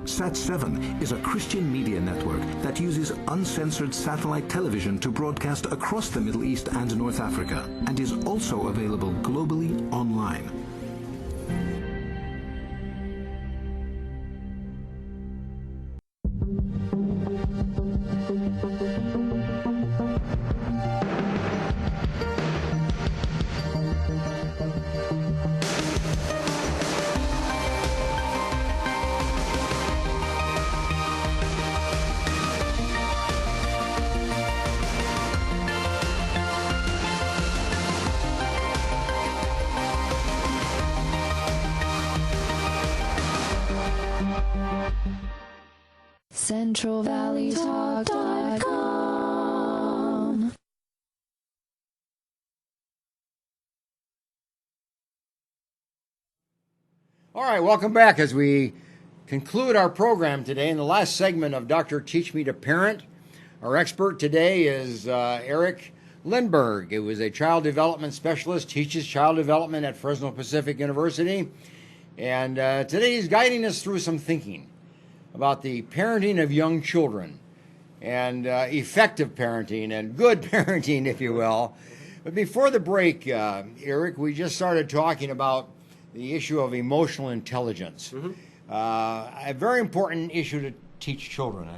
Sat7 is a Christian media network that uses uncensored satellite television to broadcast across the Middle East and North Africa, and is also available globally online. CentralValleyTalk.com. All right, welcome back as we conclude our program today in the last segment of Dr. Teach Me to Parent. Our expert today is Eric Lindberg, who is a child development specialist, teaches child development at Fresno Pacific University. And today he's guiding us through some thinking about the parenting of young children and effective parenting and good parenting, if you will. But before the break, Eric, we just started talking about the issue of emotional intelligence. Mm-hmm. A very important issue to teach children,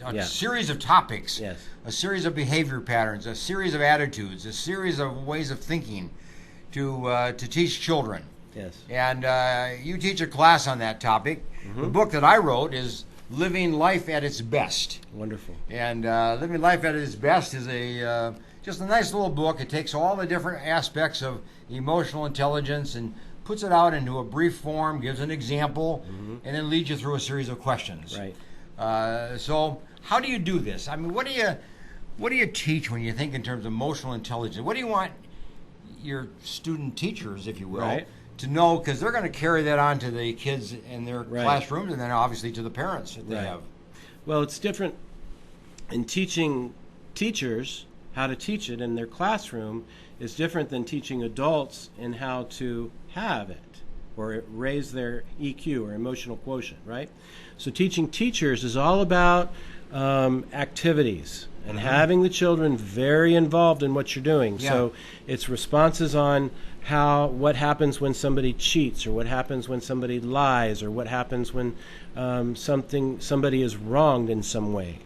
a series of topics, a series of behavior patterns, a series of attitudes, a series of ways of thinking to teach children. Yes. And you teach a class on that topic. Mm-hmm. The book that I wrote is Living Life at Its Best. Wonderful. And Living Life at Its Best is just a nice little book. It takes all the different aspects of emotional intelligence and puts it out into a brief form, gives an example, and then leads you through a series of questions. Right. So how do you do this? I mean, what do you teach when you think in terms of emotional intelligence? What do you want your student teachers, if you will, to know, because they're going to carry that on to the kids in their classrooms and then obviously to the parents that they have. Well, it's different in teaching teachers how to teach it in their classroom is different than teaching adults in how to have it or raise their EQ or emotional quotient, right? So teaching teachers is all about activities and having the children very involved in what you're doing. Yeah. So it's responses on what happens when somebody cheats, or what happens when somebody lies, or what happens when somebody is wronged in some way.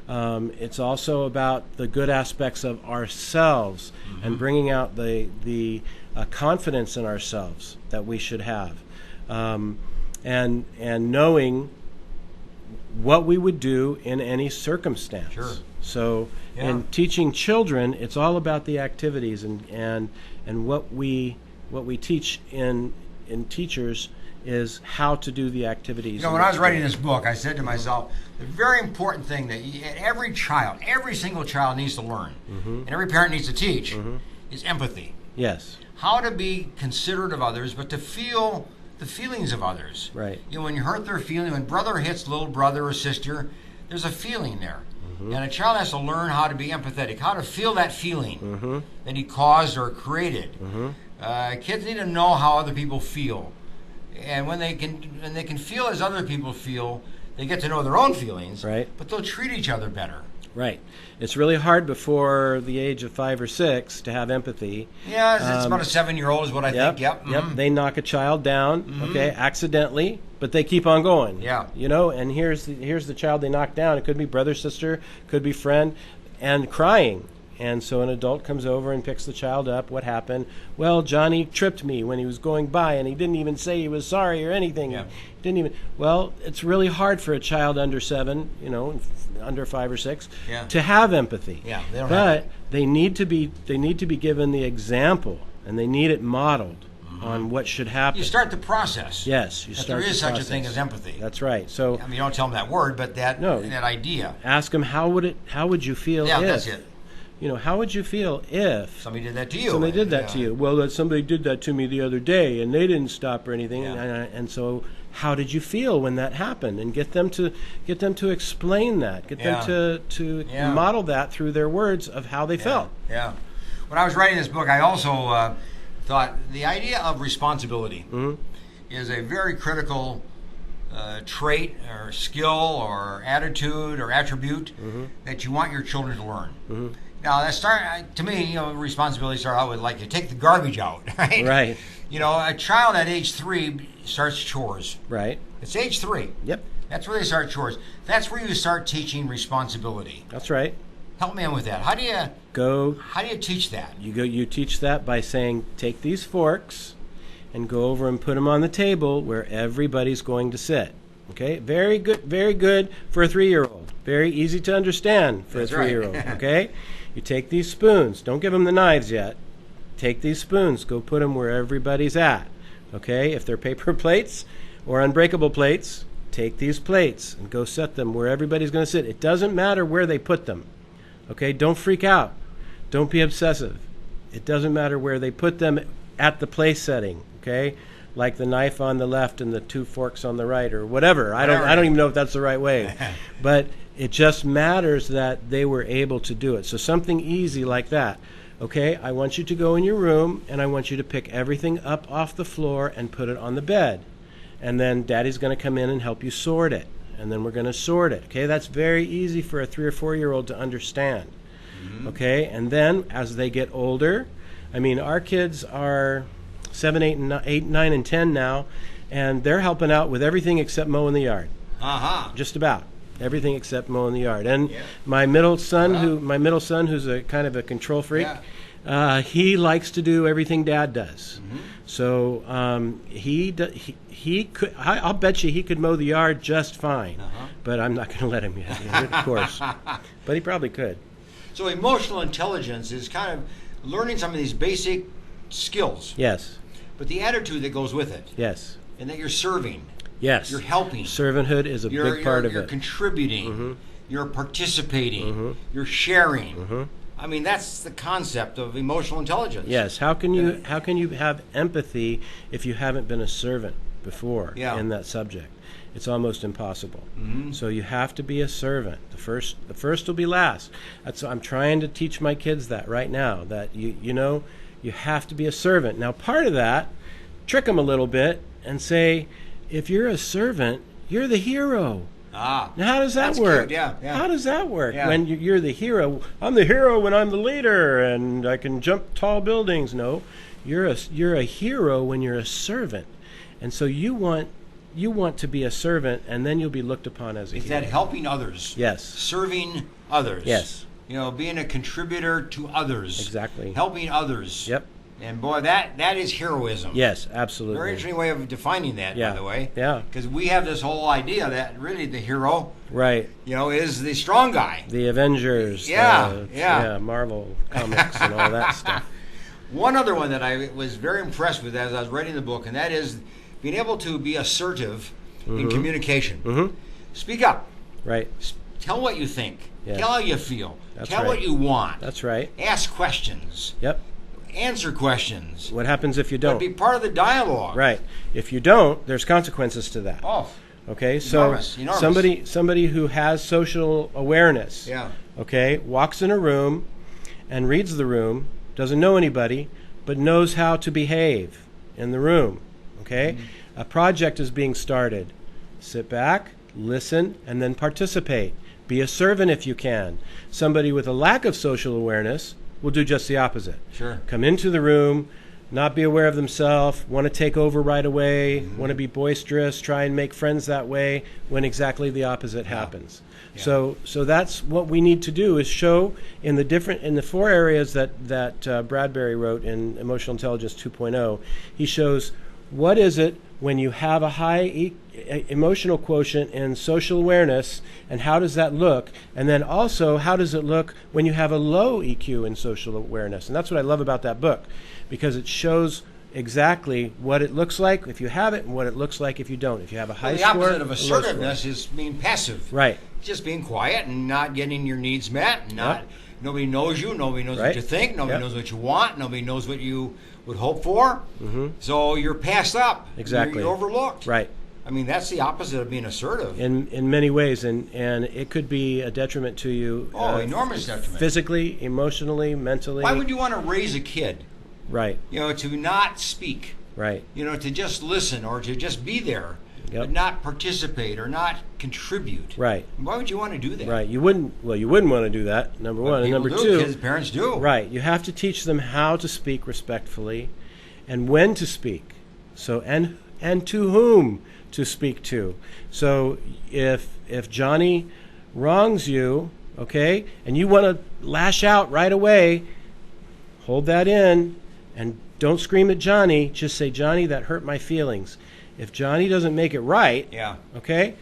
It's also about the good aspects of ourselves and bringing out the confidence in ourselves that we should have, and knowing what we would do in any circumstance. Sure. So in teaching children, it's all about the activities and what we teach in teachers is how to do the activities. You know, when I was writing this book, I said to myself, the very important thing that every single child needs to learn, and every parent needs to teach, is empathy. Yes. How to be considerate of others, but to feel the feelings of others. Right. You know, when you hurt their feeling, when brother hits little brother or sister, there's a feeling there. And a child has to learn how to be empathetic, how to feel that feeling that he caused or created. Kids need to know how other people feel. And when they can feel as other people feel, They get to know their own feelings, Right. but they'll treat each other better. Right. It's really hard before the age of 5 or 6 to have empathy. Yeah, it's about a 7-year-old is what I think. Yep. Yep. Mhm. They knock a child down, okay, accidentally, but they keep on going. Yeah. You know, and here's the child they knock down. It could be brother, sister, could be friend, and crying. And so an adult comes over and picks the child up. What happened? Well, Johnny tripped me when he was going by, and he didn't even say he was sorry or anything. Yeah. He didn't even. Well, it's really hard for a child under 7, you know, under 5 or 6, Yeah. to have empathy. Yeah, they don't have but it. they need to be given the example, and they need it modeled on what should happen. You start the process. Yes, you That start there is the such a thing process. as empathy. That's right. So I mean, you don't tell them that word, but that idea. ask them how would you feel Yeah, if that's it. you know, how would you feel if Somebody did that to you. somebody did that to you? Well, somebody did that to me the other day, and they didn't stop or anything. And so, how did you feel when that happened? And get them to explain that. Get them to model that through their words of how they felt. Yeah. When I was writing this book, I also thought the idea of responsibility is a very critical trait or skill or attitude or attribute that you want your children to learn. Now, to me, you know, responsibility starts out with, like, you take the garbage out, right? Right. You know, a child at age 3 starts chores. Right. It's age 3. Yep. That's where they start chores. That's where you start teaching responsibility. That's right. Help me out with that. How do you teach that? You teach that by saying, take these forks and go over and put them on the table where everybody's going to sit. Okay? Very good for a 3-year-old. Very easy to understand for That's a right. 3-year-old. Okay? You take these spoons. Don't give them the knives yet. Take these spoons. Go put them where everybody's at. Okay? If they're paper plates or unbreakable plates, take these plates and go set them where everybody's going to sit. It doesn't matter where they put them. Okay? Don't freak out. Don't be obsessive. It doesn't matter where they put them at the place setting. Okay? Like the knife on the left and the 2 forks on the right, or whatever. I don't even know if that's the right way. But it just matters that they were able to do it. So something easy like that. Okay, I want you to go in your room, and I want you to pick everything up off the floor and put it on the bed. And then Daddy's going to come in and help you sort it. And then we're going to sort it. Okay, that's very easy for a 3 or 4-year-old to understand. Okay, and then as they get older, I mean, our kids are 7, 8, 9, and 10 now, and they're helping out with everything except mowing the yard. Just about everything except mowing the yard. And my middle son, who's a kind of a control freak, he likes to do everything Dad does. So he could. I'll bet you he could mow the yard just fine. But I'm not going to let him yet, of course. But he probably could. So emotional intelligence is kind of learning some of these basic skills. Yes. But the attitude that goes with it. Yes. And that you're serving. Yes. You're helping. Servanthood is a big part of it. You're contributing. You're participating. You're sharing. I mean, that's the concept of emotional intelligence. Yes. How can you have empathy if you haven't been a servant before in that subject? It's almost impossible. So you have to be a servant. The first will be last. I'm trying to teach my kids that right now. That you have to be a servant. Now, part of that, trick them a little bit and say, if you're a servant, you're the hero. Now, how does that work? Cute. Yeah. How does that work? When you're the hero, I'm the hero when I'm the leader, and I can jump tall buildings. No, you're a hero when you're a servant, and so you want to be a servant, and then you'll be looked upon as a hero. Is that helping others? Yes. Serving others. Yes. Being a contributor to others. Exactly. Helping others. Yep. And boy, that is heroism. Yes, absolutely. Very interesting way of defining that, by the way. Yeah. Because we have this whole idea that really the hero, right, is the strong guy. The Avengers. Yeah. Marvel comics and all that stuff. One other one that I was very impressed with as I was writing the book, and that is being able to be assertive in communication. Speak up. Right. Tell what you think. Yes. Tell how you feel. That's Tell right. what you want. That's right. Ask questions. Yep. Answer questions. What happens if you don't? Be part of the dialogue. Right. If you don't, there's consequences to that. Oh. Okay. So enormous. somebody who has social awareness. Yeah. Okay. Walks in a room and reads the room, doesn't know anybody, but knows how to behave in the room. Okay. A project is being started. Sit back, listen, and then participate. Be a servant if you can. Somebody with a lack of social awareness will do just the opposite. Sure. Come into the room, not be aware of themselves, want to take over right away, want to be boisterous, try and make friends that way, when exactly the opposite happens. So that's what we need to do, is show in the 4 areas that Bradbury wrote in Emotional Intelligence 2.0. He shows what is it when you have a high emotional quotient in social awareness, and how does that look? And then also, how does it look when you have a low EQ in social awareness? And that's what I love about that book, because it shows exactly what it looks like if you have it and what it looks like if you don't. If you have a high score, the opposite of a low score. assertiveness is being passive. Right. Just being quiet and not getting your needs met. Nobody knows you. Nobody knows what you think. Nobody knows what you want. Nobody knows what you would hope for. So you're passed up. Exactly. You're overlooked. Right. I mean, that's the opposite of being assertive. In many ways, and it could be a detriment to you. Enormous detriment. Physically, emotionally, mentally. Why would you want to raise a kid? Right. To not speak. Right. To just listen or to just be there, but not participate or not contribute. Right. Why would you want to do that? Right. You wouldn't want to do that, number one. And number two, kids, parents do. Right. You have to teach them how to speak respectfully and when to speak. So and to whom to speak to. So if Johnny wrongs you, okay, and you want to lash out right away, hold that in and don't scream at Johnny. Just say, Johnny, that hurt my feelings. If Johnny doesn't make it right, okay,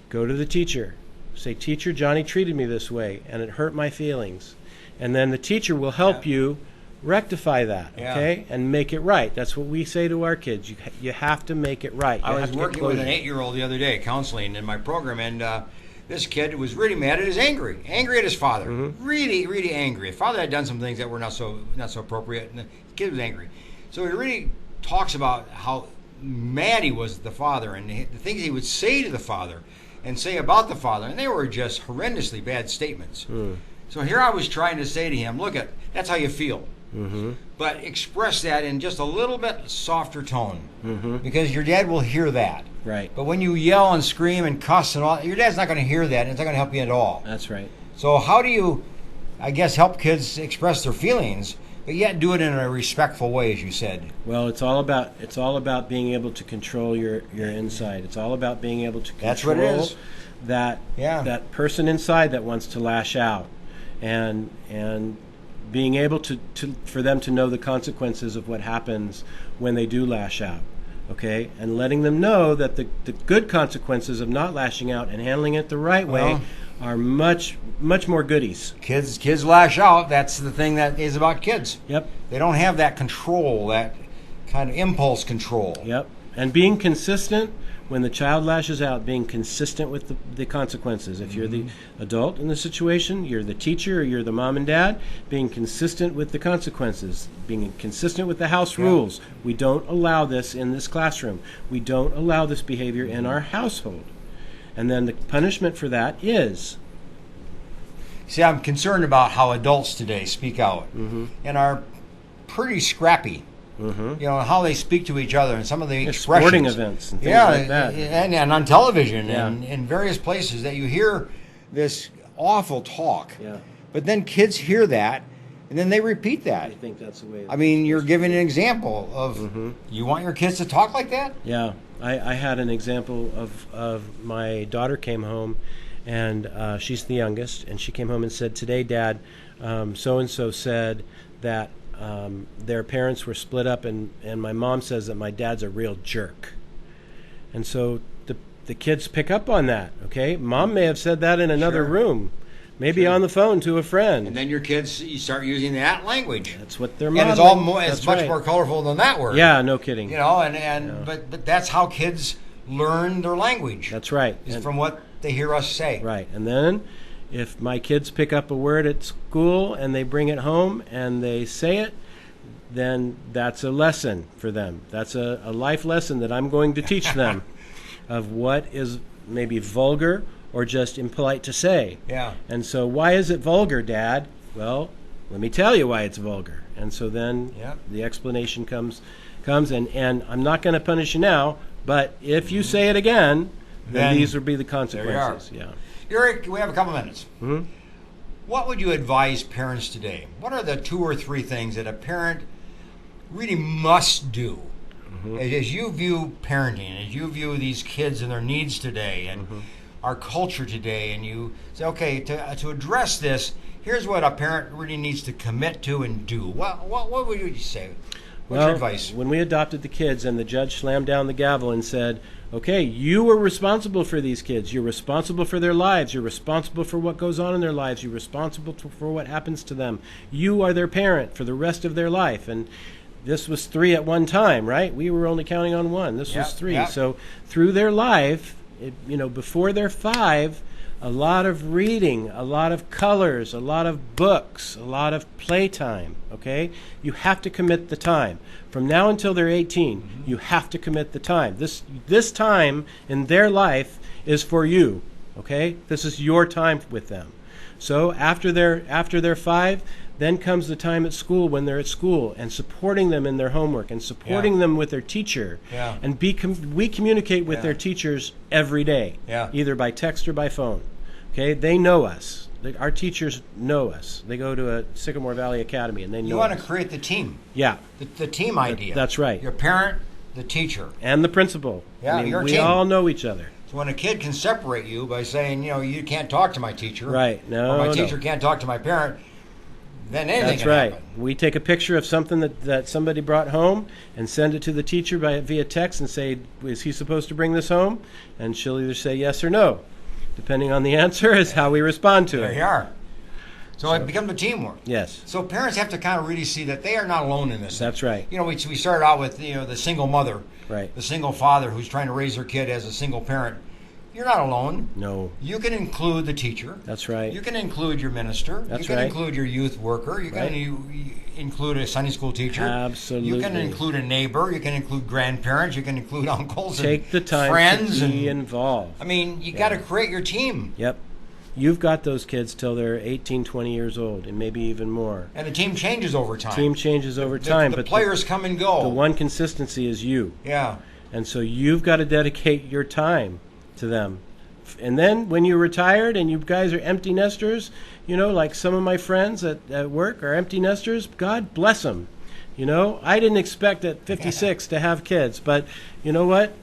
go to the teacher. Say, teacher, Johnny treated me this way and it hurt my feelings. And then the teacher will help you rectify that, okay, and make it right. That's what we say to our kids. You have to make it right. I was working with an 8-year-old the other day, counseling in my program, and this kid was really mad at angry at his father. Really, really angry. His father had done some things that were not so appropriate, and the kid was angry. So he really talks about how mad he was at the father and the things he would say to the father and say about the father, and they were just horrendously bad statements. So here I was trying to say to him, look, that's how you feel. But express that in just a little bit softer tone, because your dad will hear that. Right. But when you yell and scream and cuss and all, your dad's not going to hear that, and it's not going to help you at all. That's right. So how do you, I guess, help kids express their feelings, but yet do it in a respectful way, as you said? Well, it's all about being able to control your inside. It's all about being able to control That's what it is. that person inside that wants to lash out, and being able to for them to know the consequences of what happens when they do lash out, okay, and letting them know that the good consequences of not lashing out and handling it the right way are much more goodies. Kids lash out. That's the thing that is about kids. Yep. They don't have that control, that kind of impulse control. Yep. And being consistent when the child lashes out, being consistent with the consequences. If you're the adult in the situation, you're the teacher, or you're the mom and dad, being consistent with the consequences, being consistent with the house rules. We don't allow this in this classroom. We don't allow this behavior in our household. And then the punishment for that is... See, I'm concerned about how adults today speak out and are pretty scrappy. How they speak to each other and some of the expressions. Sporting events and things like that. And on television and in various places that you hear this awful talk. Yeah. But then kids hear that and then they repeat that. I think that's the way. I mean, you're giving an example of you want your kids to talk like that? Yeah. I had an example of my daughter came home, and she's the youngest, and she came home and said, today, Dad, so-and-so said that their parents were split up, and my mom says that my dad's a real jerk. And so the kids pick up on that, okay? Mom may have said that in another room, maybe on the phone to a friend. And then your kids, you start using that language. That's what they're modeling. And it's much more colorful than that word. Yeah, no kidding. But that's how kids learn their language. That's right. Is from what they hear us say. Right. And then if my kids pick up a word at school and they bring it home and they say it, then that's a lesson for them. That's a life lesson that I'm going to teach them of what is maybe vulgar or just impolite to say. Yeah. And so why is it vulgar, Dad? Well, let me tell you why it's vulgar. And so then the explanation comes and I'm not going to punish you now, but if you say it again, then these would be the consequences. There you are. Eric, we have a couple minutes. Mm-hmm. What would you advise parents today? What are the 2 or 3 things that a parent really must do as you view parenting, as you view these kids and their needs today and our culture today, and you say, okay, to address this, here's what a parent really needs to commit to and do. What would you say? What's your advice? When we adopted the kids and the judge slammed down the gavel and said, okay, you are responsible for these kids. You're responsible for their lives. You're responsible for what goes on in their lives. You're responsible for what happens to them. You are their parent for the rest of their life. And this was 3 at one time, right? We were only counting on 1. This was 3. Yep. So through their life, before they're 5, a lot of reading, a lot of colors, a lot of books, a lot of playtime, okay? You have to commit the time. From now until they're 18, you have to commit the time. This time in their life is for you, okay? This is your time with them. So after they're 5, then comes the time at school when they're at school and supporting them in their homework and supporting them with their teacher. Yeah. And we communicate with their teachers every day, either by text or by phone. Okay, they know us. Our teachers know us. They go to a Sycamore Valley Academy, and they know You want us. to create the team. Yeah. The team idea. That's right. Your parent, the teacher. And the principal. Yeah, your team. We all know each other. So when a kid can separate you by saying, you can't talk to my teacher. Right. Or my teacher can't talk to my parent, then anything can happen. We take a picture of something that somebody brought home and send it to the teacher via text and say, is he supposed to bring this home? And she'll either say yes or no. Depending on the answer is how we respond to it. There you are. So it becomes a teamwork. Yes. So parents have to kind of really see that they are not alone in this. That's right. We started out with the single mother, right? The single father who's trying to raise their kid as a single parent. You're not alone. No. You can include the teacher. That's right. You can include your minister. That's you can right. include your youth worker. You can include a Sunday school teacher. Absolutely. You can include a neighbor. You can include grandparents. You can include uncles. Take the time friends to be involved. I mean, you got to create your team. Yep. You've got those kids till they're 18, 20 years old, and maybe even more. And the team changes over time. The players come and go. The one consistency is you. Yeah. And so you've got to dedicate your time to them. And then when you're retired and you guys are empty nesters, like some of my friends at work are empty nesters, God bless them. I didn't expect at 56 to have kids, but you know what?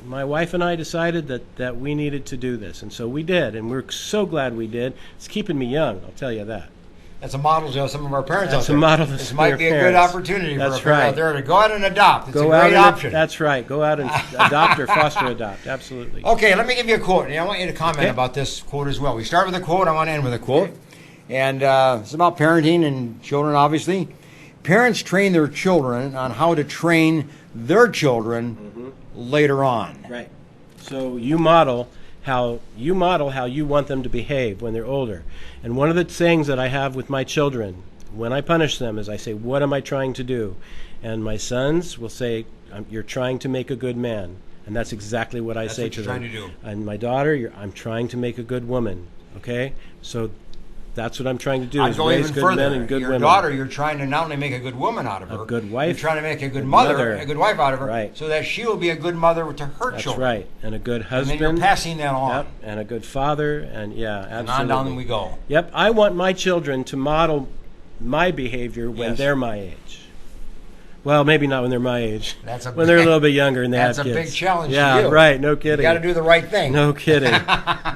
My wife and I decided that we needed to do this, and so we did, and we're so glad we did. It's keeping me young, I'll tell you that. That's a model to some of our parents That's out there. a model to this some might of be their a good parents. opportunity That's for a parent out there to go out and adopt. It's a great option. That's right. Go out and adopt or foster adopt. Absolutely. Okay, let me give you a quote. I want you to comment about this quote as well. We start with a quote. I want to end with a quote. And it's about parenting and children, obviously. Parents train their children on how to train their children later on. Right. So you model how you want them to behave when they're older. And one of the sayings that I have with my children when I punish them is I say, what am I trying to do? And my sons will say, you're trying to make a good man. And that's exactly what I say to them. That's what you're trying to do. And my daughter, I'm trying to make a good woman. Okay? So that's what I'm trying to do. I'd is go raise even good further. men and good Your women. daughter, you're trying to not only make a good woman out of her, a good wife, you're trying to make a good mother, a good wife out of her, right? So that she will be a good mother to her That's children. right, and a good husband. And then you're passing that on. Yep, and a good father, and absolutely. And on down we go. Yep, I want my children to model my behavior when they're my age. Well, maybe not when they're my age. When they're a little bit younger and they have kids. That's a big challenge Yeah, for you. right. No kidding. You got to do the right thing. No kidding.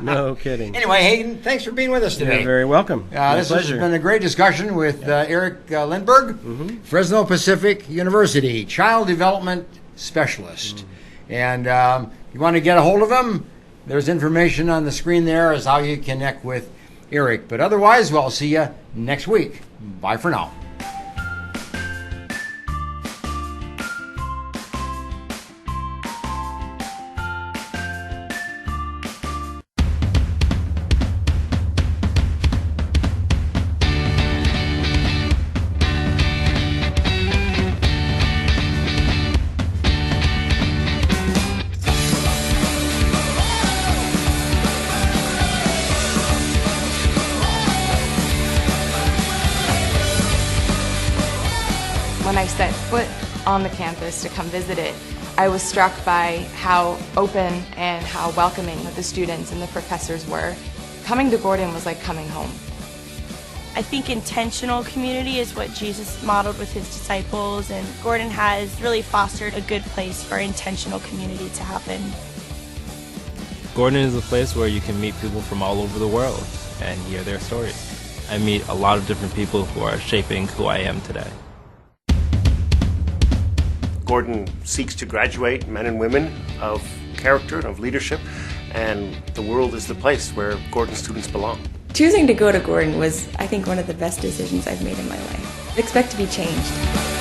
No kidding. Anyway, Hayden, thanks for being with us today. You're very welcome. This has been a great discussion with Eric Lindberg, Fresno Pacific University Child Development Specialist. And you want to get a hold of him, there's information on the screen there as how you connect with Eric. But otherwise, we'll see you next week. Bye for now. When I set foot on the campus to come visit it, I was struck by how open and how welcoming the students and the professors were. Coming to Gordon was like coming home. I think intentional community is what Jesus modeled with his disciples, and Gordon has really fostered a good place for intentional community to happen. Gordon is a place where you can meet people from all over the world and hear their stories. I meet a lot of different people who are shaping who I am today. Gordon seeks to graduate men and women of character and of leadership, and the world is the place where Gordon students belong. Choosing to go to Gordon was, I think, one of the best decisions I've made in my life. I expect to be changed.